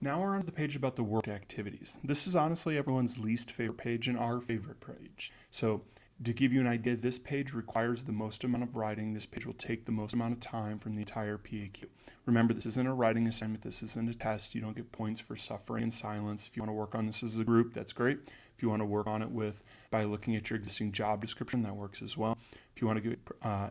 Now we're on the page about the work activities. This is honestly everyone's least favorite page and our favorite page. So to give you an idea, this page requires the most amount of writing. This page will take the most amount of time from the entire PAQ. Remember, this isn't a writing assignment. This isn't a test. You don't get points for suffering in silence. If you want to work on this as a group, that's great. If you want to work on it by looking at your existing job description, that works as well. If you want to get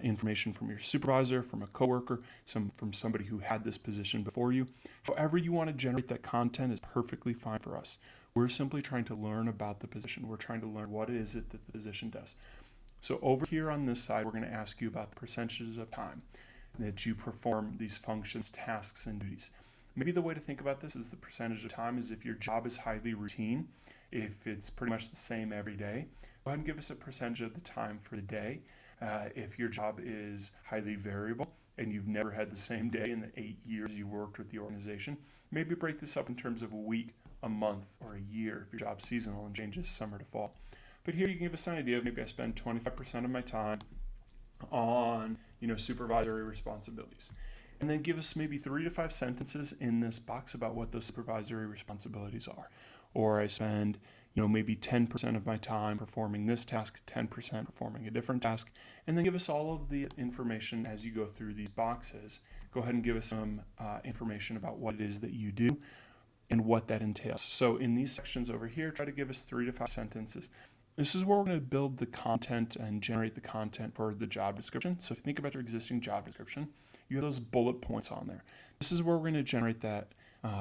information from your supervisor, from a coworker, from somebody who had this position before you, however you want to generate that content is perfectly fine for us. We're simply trying to learn about the position. We're trying to learn what is it that the position does. So over here on this side, we're going to ask you about the percentages of time that you perform these functions, tasks, and duties. Maybe the way to think about this is the percentage of time is if your job is highly routine, if it's pretty much the same every day, go ahead and give us a percentage of the time for the day. If your job is highly variable and you've never had the same day in the 8 years you've worked with the organization, maybe break this up in terms of a week, a month, or a year if your job's seasonal and changes summer to fall. But here you can give us an idea of maybe I spend 25% of my time on supervisory responsibilities. And then give us maybe 3 to 5 sentences in this box about what those supervisory responsibilities are. Or I spend maybe 10% of my time performing this task, 10% performing a different task, and then give us all of the information as you go through these boxes. Go ahead and give us some information about what it is that you do and what that entails. So in these sections over here, try to give us 3 to 5 sentences. This is where we're going to build the content and generate the content for the job description. So if you think about your existing job description, you have those bullet points on there. This is where we're going to generate that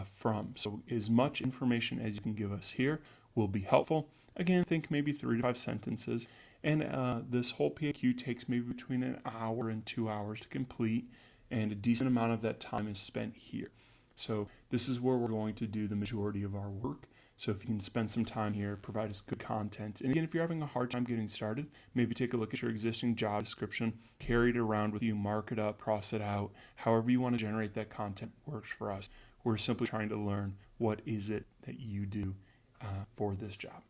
from. So as much information as you can give us here will be helpful. Again, think maybe 3 to 5 sentences. And this whole PAQ takes maybe between an hour and 2 hours to complete, and a decent amount of that time is spent here. So this is where we're going to do the majority of our work. So if you can spend some time here, provide us good content. And again, if you're having a hard time getting started, maybe take a look at your existing job description, carry it around with you, mark it up, cross it out. However you want to generate that content works for us. We're simply trying to learn what is it that you do for this job.